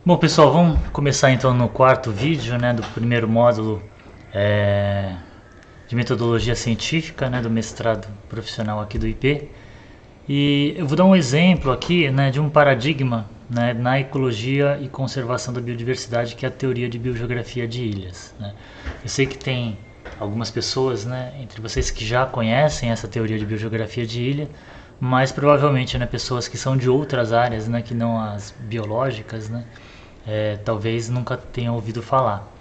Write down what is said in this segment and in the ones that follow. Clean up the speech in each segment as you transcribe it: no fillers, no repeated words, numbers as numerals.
Bom, pessoal, vamos começar então no quarto vídeo, né, do primeiro módulo de metodologia científica, né, do mestrado profissional aqui do IP. E eu vou dar um exemplo aqui, né, de um paradigma, né, na ecologia e conservação da biodiversidade, que é a teoria de biogeografia de ilhas, né. Eu sei que tem algumas pessoas, né, entre vocês que já conhecem essa teoria de biogeografia de ilha, mas provavelmente, né, pessoas que são de outras áreas, né, que não as biológicas, né, talvez nunca tenham ouvido falar.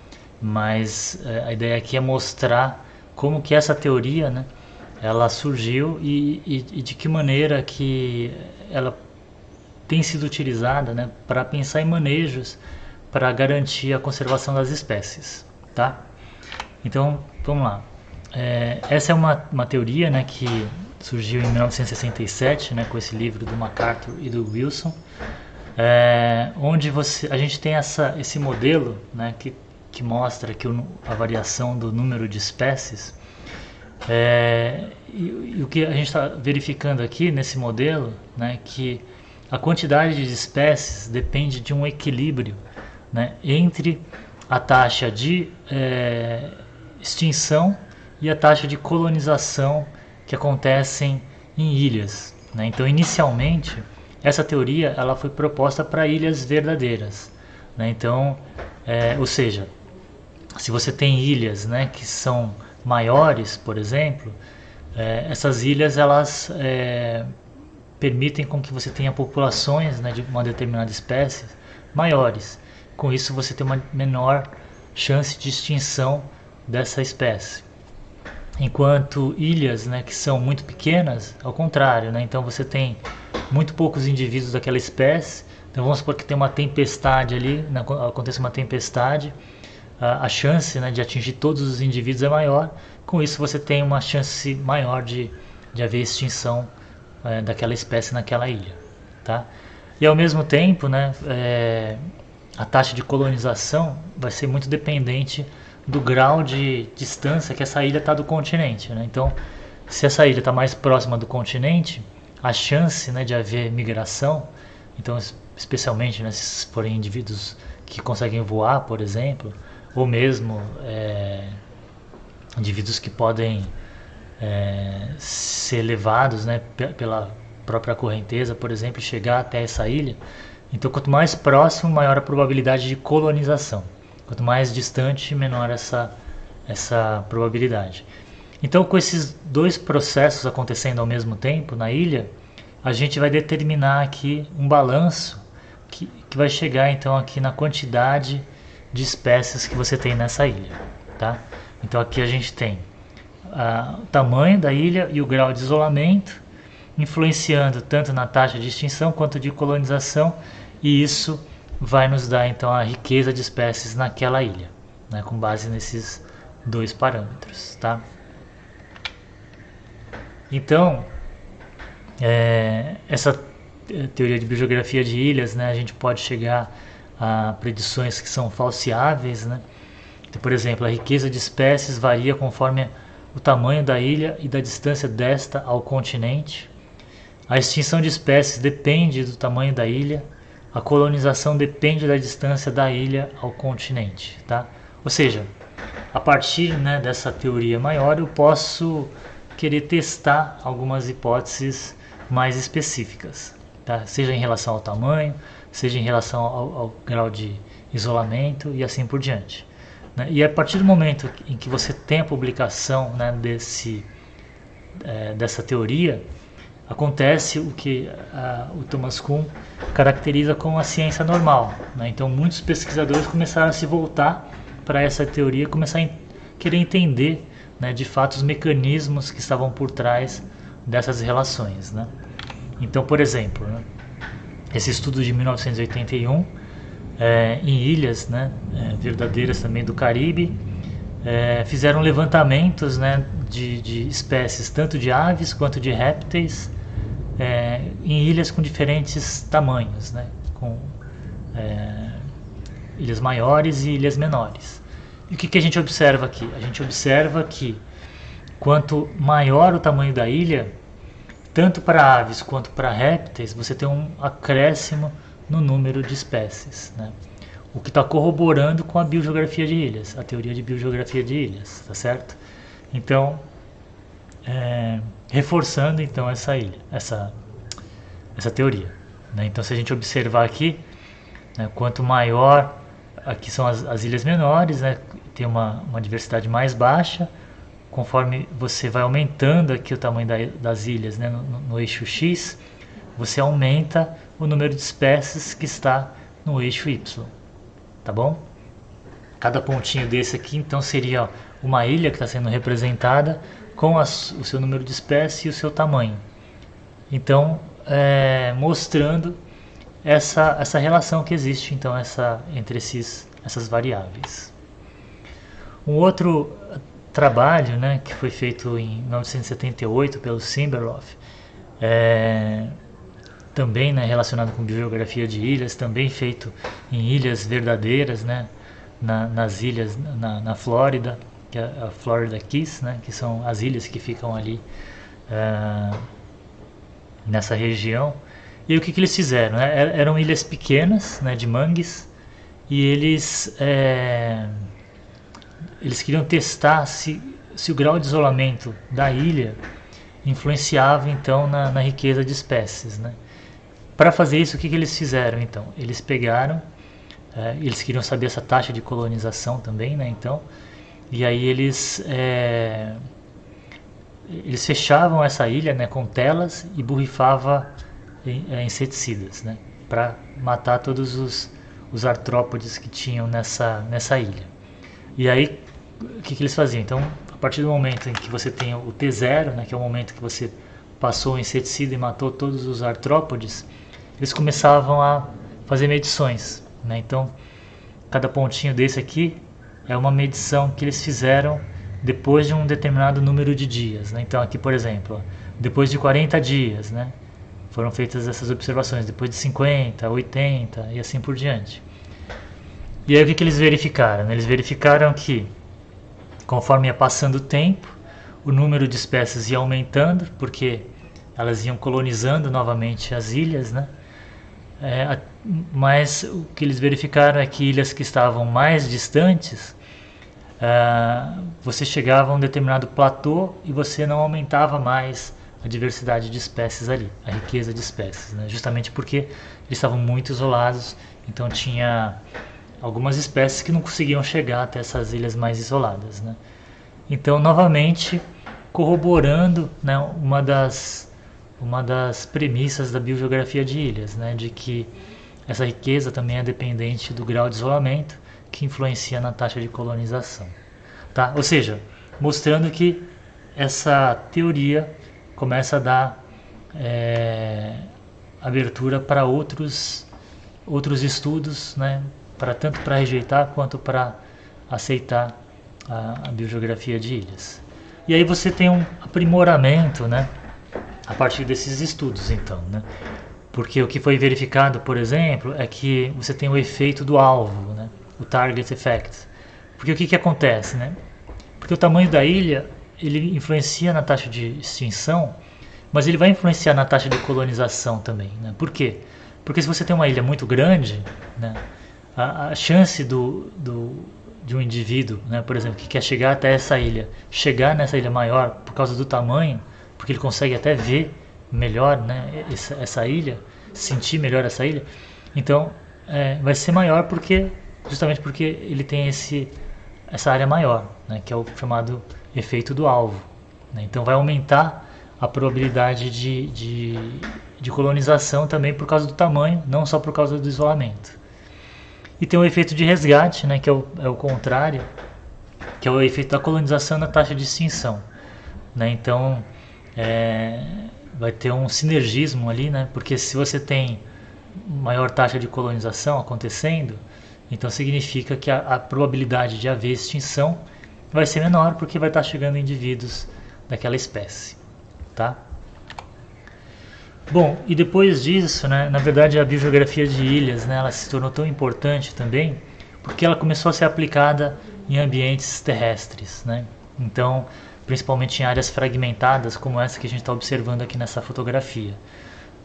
Mas a ideia aqui é mostrar como que essa teoria, né, ela surgiu e de que maneira que ela tem sido utilizada, né, para pensar em manejos para garantir a conservação das espécies, tá? Então, vamos lá. Essa é uma teoria, né, que surgiu em 1967, né, com esse livro do MacArthur e do Wilson, onde a gente tem esse modelo, né, que mostra que a variação do número de espécies. E o que a gente está verificando aqui nesse modelo, né, que a quantidade de espécies depende de um equilíbrio, né, entre a taxa de extinção e a taxa de colonização que acontecem em ilhas, né? Então, inicialmente, essa teoria ela foi proposta para ilhas verdadeiras, né? Então, ou seja, se você tem ilhas, né, que são maiores, por exemplo, essas ilhas elas permitem com que você tenha populações, né, de uma determinada espécie maiores. Com isso você tem uma menor chance de extinção dessa espécie. Enquanto ilhas, né, que são muito pequenas, ao contrário, né, então você tem muito poucos indivíduos daquela espécie. Então vamos supor que tem uma tempestade ali, acontece uma tempestade, a chance, né, de atingir todos os indivíduos é maior. Com isso você tem uma chance maior de haver extinção daquela espécie naquela ilha, tá? E ao mesmo tempo, né, a taxa de colonização vai ser muito dependente do grau de distância que essa ilha está do continente, né? Então, se essa ilha está mais próxima do continente, a chance, né, de haver migração, então especialmente, né, se forem indivíduos que conseguem voar, por exemplo, ou mesmo indivíduos que podem ser levados, né, pela própria correnteza, por exemplo, chegar até essa ilha. Então, quanto mais próximo, maior a probabilidade de colonização. Quanto mais distante, menor essa probabilidade. Então, com esses dois processos acontecendo ao mesmo tempo na ilha, a gente vai determinar aqui um balanço que vai chegar então aqui na quantidade de espécies que você tem nessa ilha, tá? Então aqui a gente tem o tamanho da ilha e o grau de isolamento, influenciando tanto na taxa de extinção quanto de colonização, e isso vai nos dar então a riqueza de espécies naquela ilha, né, com base nesses dois parâmetros, tá? Então, essa teoria de biogeografia de ilhas, né, a gente pode chegar a predições que são falseáveis, né? Então, por exemplo, a riqueza de espécies varia conforme o tamanho da ilha e da distância desta ao continente. A extinção de espécies depende do tamanho da ilha. A colonização depende da distância da ilha ao continente, tá? Ou seja, a partir, né, dessa teoria maior, eu posso querer testar algumas hipóteses mais específicas, tá? Seja em relação ao tamanho, seja em relação ao grau de isolamento e assim por diante, né? E a partir do momento em que você tem a publicação, né, dessa teoria, acontece o que o Thomas Kuhn caracteriza como a ciência normal, né? Então muitos pesquisadores começaram a se voltar para essa teoria, começar a querer entender, né, de fato os mecanismos que estavam por trás dessas relações, né? Então, por exemplo, né, esse estudo de 1981 em ilhas, né, verdadeiras também do Caribe, fizeram levantamentos, né, de espécies tanto de aves quanto de répteis em ilhas com diferentes tamanhos, né, com ilhas maiores e ilhas menores. E o que a gente observa aqui? A gente observa que quanto maior o tamanho da ilha, tanto para aves quanto para répteis, você tem um acréscimo no número de espécies, né? o que está corroborando com a biogeografia de ilhas, a teoria de biogeografia de ilhas, tá certo? Então, reforçando então essa teoria, né? Então, se a gente observar aqui, né, quanto maior, aqui são as ilhas menores, né, tem uma diversidade mais baixa. Conforme você vai aumentando aqui o tamanho das ilhas, né, no eixo X, você aumenta o número de espécies que está no eixo Y, tá bom? Cada pontinho desse aqui, então, seria uma ilha que está sendo representada com o seu número de espécies e o seu tamanho. Então, mostrando essa relação que existe, então, entre essas variáveis. Um outro trabalho, né, que foi feito em 1978 pelo Simberloff, também, né, relacionado com biogeografia de ilhas, também feito em ilhas verdadeiras, né, nas ilhas na Flórida, que é a Florida Keys, né, que são as ilhas que ficam ali nessa região. E o que eles fizeram? Eram ilhas pequenas, né, de mangues, e eles queriam testar se o grau de isolamento da ilha influenciava então na riqueza de espécies, né? Para fazer isso, o que eles fizeram então? Eles pegaram, eles queriam saber essa taxa de colonização também, né? Então, e aí eles fechavam essa ilha, né, com telas e borrifavam inseticidas, né, para matar todos os artrópodes que tinham nessa ilha. E aí, o que eles faziam? Então, a partir do momento em que você tem o T0, né, que é o momento que você passou o inseticida e matou todos os artrópodes, eles começavam a fazer medições, né? Então, cada pontinho desse aqui é uma medição que eles fizeram depois de um determinado número de dias, né? Então, aqui, por exemplo, depois de 40 dias, né, foram feitas essas observações, depois de 50, 80 e assim por diante. E aí o que eles verificaram? Eles verificaram que, conforme ia passando o tempo, o número de espécies ia aumentando, porque elas iam colonizando novamente as ilhas, né? Mas o que eles verificaram é que ilhas que estavam mais distantes, você chegava a um determinado platô e você não aumentava mais a diversidade de espécies ali, a riqueza de espécies, né? Justamente porque eles estavam muito isolados, então tinha algumas espécies que não conseguiam chegar até essas ilhas mais isoladas, né? Então, novamente, corroborando, né, uma das premissas da biogeografia de ilhas, né, de que essa riqueza também é dependente do grau de isolamento que influencia na taxa de colonização, tá? Ou seja, mostrando que essa teoria começa a dar abertura para outros estudos, né, tanto para rejeitar quanto para aceitar a biogeografia de ilhas. E aí você tem um aprimoramento, né, a partir desses estudos, então, né? Porque o que foi verificado, por exemplo, é que você tem o efeito do alvo, né, o target effect. Porque o que acontece, né? Porque o tamanho da ilha, ele influencia na taxa de extinção, mas ele vai influenciar na taxa de colonização também, né? Por quê? Porque se você tem uma ilha muito grande, né, a chance de um indivíduo, né, por exemplo, que quer chegar até essa ilha, chegar nessa ilha maior por causa do tamanho, porque ele consegue até ver melhor, né, essa ilha, sentir melhor essa ilha, então vai ser maior justamente porque ele tem essa área maior, né, que é o chamado efeito do alvo, né? Então vai aumentar a probabilidade de colonização também por causa do tamanho, não só por causa do isolamento. E tem o efeito de resgate, né, que é o contrário, que é o efeito da colonização na taxa de extinção, né? Então vai ter um sinergismo ali, né? Porque se você tem maior taxa de colonização acontecendo, então significa que a probabilidade de haver extinção vai ser menor, porque vai estar chegando indivíduos daquela espécie, tá? Bom, e depois disso, né, na verdade a biogeografia de ilhas, né, ela se tornou tão importante também porque ela começou a ser aplicada em ambientes terrestres, né? Então, principalmente em áreas fragmentadas como essa que a gente está observando aqui nessa fotografia,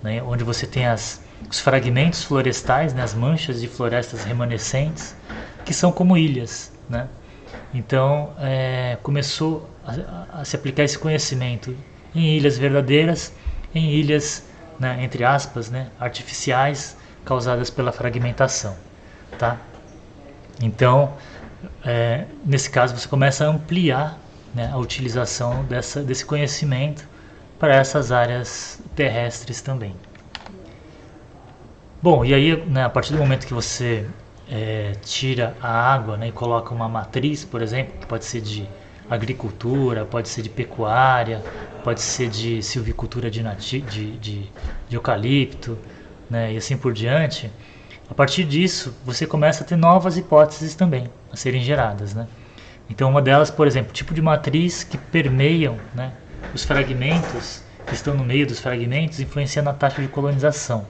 né, onde você tem as os fragmentos florestais, né, as manchas de florestas remanescentes, que são como ilhas, né? Então começou a se aplicar esse conhecimento em ilhas verdadeiras, em ilhas, né, entre aspas, né, artificiais, causadas pela fragmentação, tá? Então, nesse caso, você começa a ampliar, né, a utilização desse conhecimento para essas áreas terrestres também. Bom, e aí, né, a partir do momento que você tira a água, né, e coloca uma matriz, por exemplo, que pode ser de agricultura, pode ser de pecuária, pode ser de silvicultura de eucalipto, né, e assim por diante, a partir disso você começa a ter novas hipóteses também a serem geradas, né? Então uma delas, por exemplo, tipo de matriz que permeiam, né, os fragmentos que estão no meio dos fragmentos, influenciando a taxa de colonização,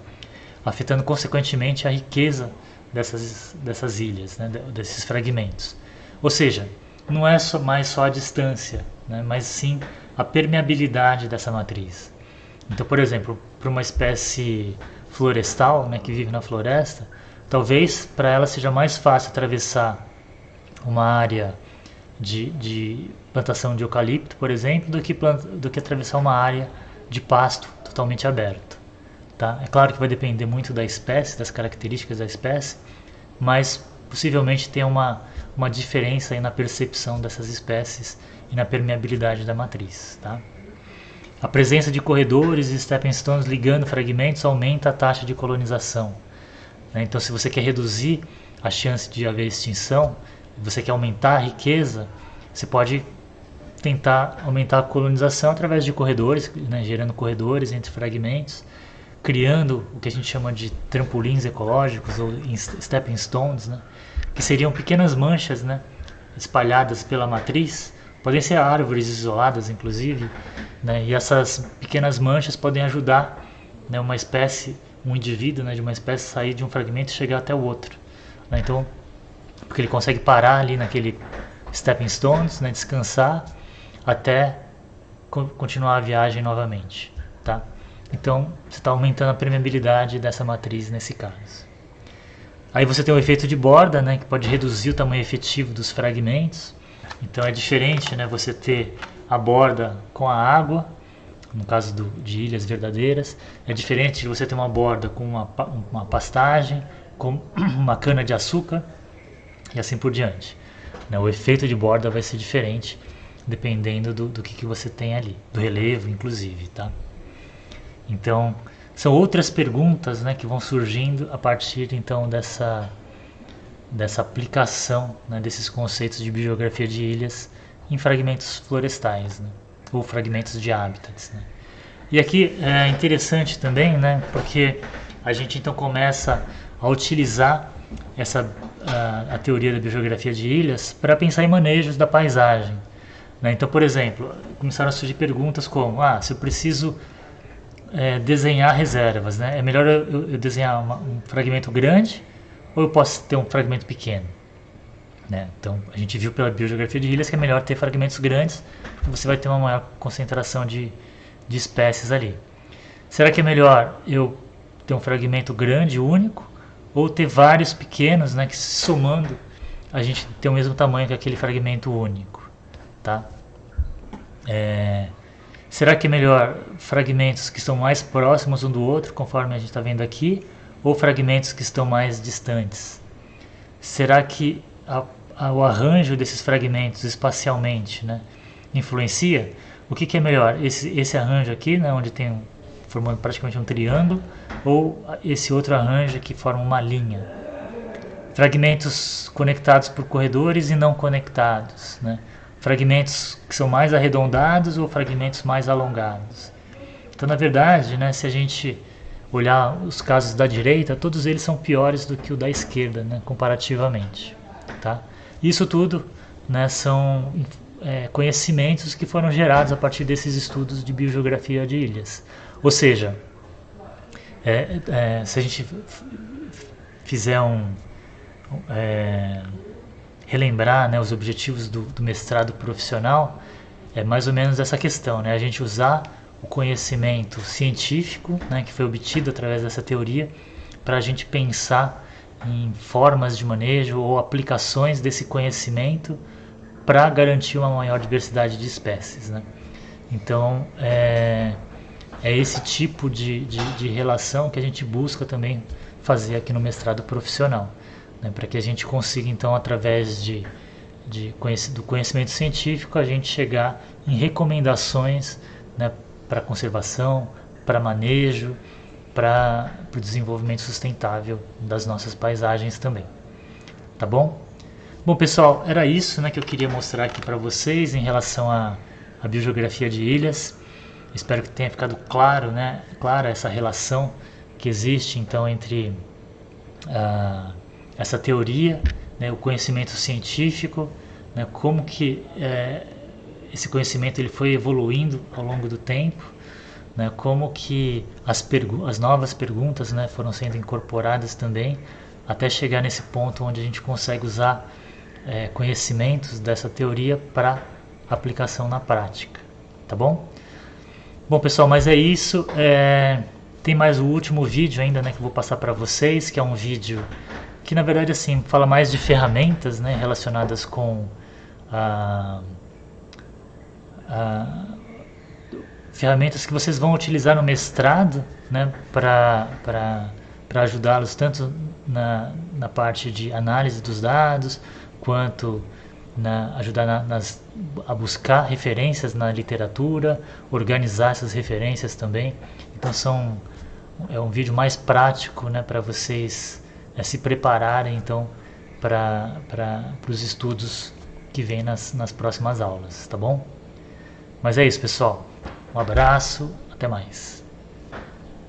afetando consequentemente a riqueza dessas ilhas, né, desses fragmentos. Ou seja, não é mais só a distância, né, mas sim a permeabilidade dessa matriz. Então, por exemplo, para uma espécie florestal, né, que vive na floresta, talvez para ela seja mais fácil atravessar uma área de plantação de eucalipto, por exemplo, do que atravessar uma área de pasto totalmente aberto. Tá? É claro que vai depender muito da espécie, das características da espécie, mas possivelmente tem uma diferença aí na percepção dessas espécies e na permeabilidade da matriz. Tá? A presença de corredores e stepping stones ligando fragmentos aumenta a taxa de colonização. Né? Então, se você quer reduzir a chance de haver extinção, você quer aumentar a riqueza, você pode tentar aumentar a colonização através de corredores, né, gerando corredores entre fragmentos, criando o que a gente chama de trampolins ecológicos ou stepping stones, né, que seriam pequenas manchas, né, espalhadas pela matriz, podem ser árvores isoladas inclusive, né, e essas pequenas manchas podem ajudar, né, uma espécie, um indivíduo, né, de uma espécie sair de um fragmento e chegar até o outro. Né, então, porque ele consegue parar ali naquele stepping stones, né, descansar até continuar a viagem novamente, tá? Então você está aumentando a permeabilidade dessa matriz nesse caso. Aí você tem o efeito de borda, né, que pode reduzir o tamanho efetivo dos fragmentos. Então é diferente, né, você ter a borda com a água, no caso de ilhas verdadeiras, é diferente de você ter uma borda com uma pastagem, com uma cana de açúcar e assim por diante. O efeito de borda vai ser diferente dependendo do que você tem ali, do relevo inclusive, tá? Então, são outras perguntas, né, que vão surgindo a partir então dessa aplicação, né, desses conceitos de biogeografia de ilhas em fragmentos florestais, né, ou fragmentos de hábitats. Né. E aqui é interessante também, né, porque a gente então começa a utilizar a teoria da biogeografia de ilhas para pensar em manejos da paisagem. Né? Então, por exemplo, começaram a surgir perguntas como: se eu preciso desenhar reservas, né? É melhor eu desenhar um fragmento grande ou eu posso ter um fragmento pequeno? Né? Então, a gente viu pela biogeografia de ilhas que é melhor ter fragmentos grandes, porque você vai ter uma maior concentração de espécies ali. Será que é melhor eu ter um fragmento grande, único, ou ter vários pequenos, né, que somando a gente tem o mesmo tamanho que aquele fragmento único, tá? Será que é melhor fragmentos que estão mais próximos um do outro, conforme a gente está vendo aqui, ou fragmentos que estão mais distantes? Será que o arranjo desses fragmentos espacialmente, né, influencia? O que é melhor? Esse arranjo aqui, né, onde tem formando praticamente um triângulo, ou esse outro arranjo que forma uma linha? Fragmentos conectados por corredores e não conectados, né? Fragmentos que são mais arredondados ou fragmentos mais alongados? Então, na verdade, né, se a gente olhar os casos da direita, todos eles são piores do que o da esquerda, né, comparativamente. Tá? Isso tudo, né, são conhecimentos que foram gerados a partir desses estudos de biogeografia de ilhas. Ou seja, se a gente fizer relembrar, né, os objetivos do mestrado profissional, é mais ou menos essa questão, né, a gente usar o conhecimento científico, né, que foi obtido através dessa teoria, para a gente pensar em formas de manejo ou aplicações desse conhecimento para garantir uma maior diversidade de espécies, né? Então, é esse tipo de relação que a gente busca também fazer aqui no mestrado profissional, né? Para que a gente consiga, então, através do conhecimento científico, a gente chegar em recomendações, né, para conservação, para manejo, para o desenvolvimento sustentável das nossas paisagens também. Tá bom? Bom, pessoal, era isso, né, que eu queria mostrar aqui para vocês em relação à biogeografia de ilhas. Espero que tenha ficado claro, né, clara essa relação que existe então entre essa teoria, né, o conhecimento científico, né, como que esse conhecimento ele foi evoluindo ao longo do tempo, né, como que as novas perguntas, né, foram sendo incorporadas também, até chegar nesse ponto onde a gente consegue usar conhecimentos dessa teoria para aplicação na prática, tá bom? Bom, pessoal, mas é isso. Tem mais o último vídeo ainda, né, que eu vou passar para vocês, que é um vídeo que na verdade assim fala mais de ferramentas, né, relacionadas com ferramentas que vocês vão utilizar no mestrado, né, para ajudá-los tanto na parte de análise dos dados, quanto ajudar a buscar referências na literatura, organizar essas referências também. Então é um vídeo mais prático, né, para vocês se prepararem então para os estudos que vêm nas próximas aulas, tá bom? Mas é isso, pessoal. Um abraço, até mais.